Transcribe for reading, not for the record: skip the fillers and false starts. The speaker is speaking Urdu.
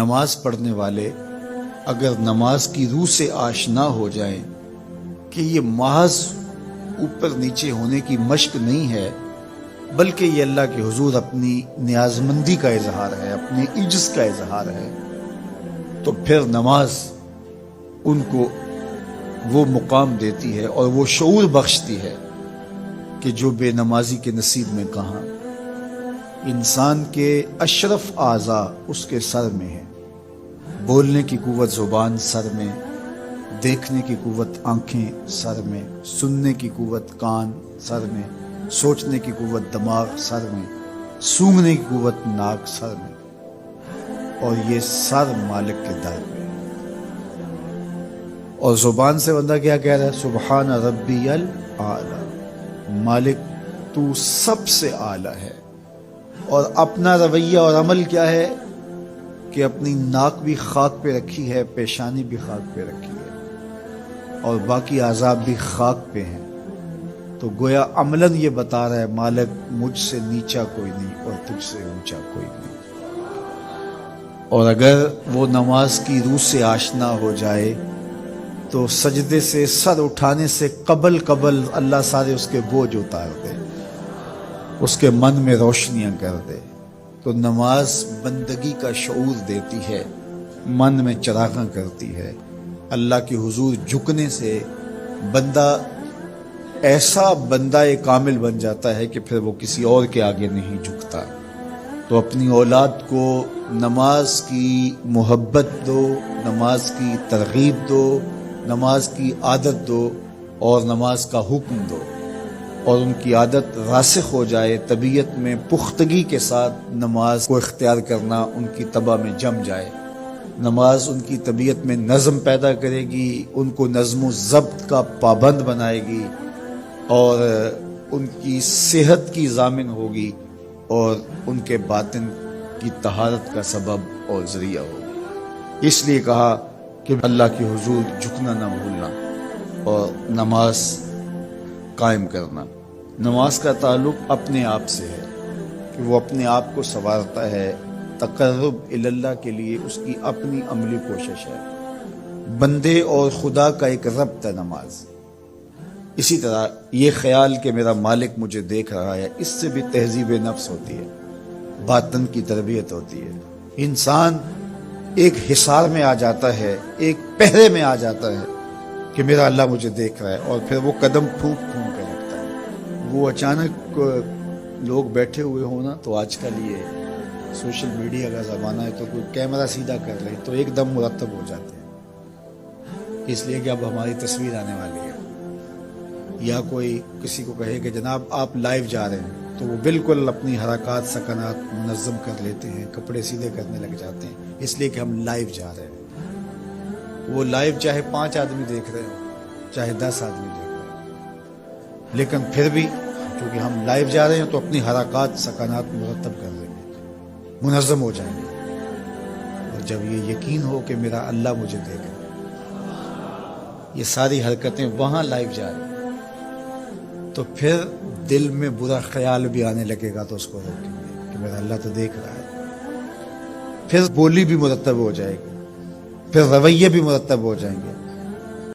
نماز پڑھنے والے اگر نماز کی روح سے آشنا ہو جائیں کہ یہ محض اوپر نیچے ہونے کی مشق نہیں ہے، بلکہ یہ اللہ کے حضور اپنی نیازمندی کا اظہار ہے، اپنے عجز کا اظہار ہے، تو پھر نماز ان کو وہ مقام دیتی ہے اور وہ شعور بخشتی ہے کہ جو بے نمازی کے نصیب میں کہاں۔ انسان کے اشرف اعضاء اس کے سر میں ہیں، بولنے کی قوت زبان سر میں، دیکھنے کی قوت آنکھیں سر میں، سننے کی قوت کان سر میں، سوچنے کی قوت دماغ سر میں، سونگھنے کی قوت ناک سر میں، اور یہ سر مالک کے در میں۔ اور زبان سے بندہ کیا کہہ رہا ہے؟ سبحان ربی الاعلی، مالک تو سب سے اعلیٰ ہے۔ اور اپنا رویہ اور عمل کیا ہے کہ اپنی ناک بھی خاک پہ رکھی ہے، پیشانی بھی خاک پہ رکھی ہے، اور باقی اعضاء بھی خاک پہ ہیں۔ تو گویا عملاً یہ بتا رہا ہے مالک مجھ سے نیچا کوئی نہیں اور تجھ سے اونچا کوئی نہیں۔ اور اگر وہ نماز کی روح سے آشنا ہو جائے تو سجدے سے سر اٹھانے سے قبل اللہ سارے اس کے بوجھ اتار دے، اس کے من میں روشنیاں کر دے۔ تو نماز بندگی کا شعور دیتی ہے، من میں چراغاں کرتی ہے۔ اللہ کے حضور جھکنے سے بندہ ایسا بندہ کامل بن جاتا ہے کہ پھر وہ کسی اور کے آگے نہیں جھکتا۔ تو اپنی اولاد کو نماز کی محبت دو، نماز کی ترغیب دو، نماز کی عادت دو اور نماز کا حکم دو، اور ان کی عادت راسخ ہو جائے، طبیعت میں پختگی کے ساتھ نماز کو اختیار کرنا ان کی طبع میں جم جائے۔ نماز ان کی طبیعت میں نظم پیدا کرے گی، ان کو نظم و ضبط کا پابند بنائے گی، اور ان کی صحت کی ضامن ہوگی، اور ان کے باطن کی طہارت کا سبب اور ذریعہ ہوگی۔ اس لیے کہا کہ اللہ کے حضور جھکنا نہ بھولنا اور نماز قائم کرنا۔ نماز کا تعلق اپنے آپ سے ہے کہ وہ اپنے آپ کو سنوارتا ہے، تقرب اللہ کے لیے اس کی اپنی عملی کوشش ہے۔ بندے اور خدا کا ایک ربط ہے نماز۔ اسی طرح یہ خیال کہ میرا مالک مجھے دیکھ رہا ہے، اس سے بھی تہذیب نفس ہوتی ہے، باطن کی تربیت ہوتی ہے۔ انسان ایک حصار میں آ جاتا ہے، ایک پہرے میں آ جاتا ہے کہ میرا اللہ مجھے دیکھ رہا ہے، اور پھر وہ قدم پھونک کے رکھتا ہے۔ وہ اچانک لوگ بیٹھے ہوئے ہوں نا، تو آج کل یہ سوشل میڈیا کا زمانہ ہے، تو کوئی کیمرہ سیدھا کر لے تو ایک دم مرتب ہو جاتے ہیں، اس لیے کہ اب ہماری تصویر آنے والی ہے۔ یا کوئی کسی کو کہے کہ جناب آپ لائیو جا رہے ہیں، تو وہ بالکل اپنی حرکات سکنات منظم کر لیتے ہیں، کپڑے سیدھے کرنے لگ جاتے ہیں، اس لیے کہ ہم لائیو جا رہے ہیں۔ وہ لائیو چاہے 5 آدمی دیکھ رہے ہوں، چاہے 10 آدمی دیکھ رہے ہوں، لیکن پھر بھی کیونکہ ہم لائیو جا رہے ہیں تو اپنی حرکات سکنات مرتب کر لیں گے، منظم ہو جائیں گے۔ اور جب یہ یقین ہو کہ میرا اللہ مجھے دیکھ رہا ہے، یہ ساری حرکتیں وہاں لائیو جا رہی ہیں، تو پھر دل میں برا خیال بھی آنے لگے گا تو اس کو روکیں گے کہ میرا اللہ تو دیکھ رہا ہے۔ پھر بولی بھی مرتب ہو جائے گی، پھر رویے بھی مرتب ہو جائیں گے۔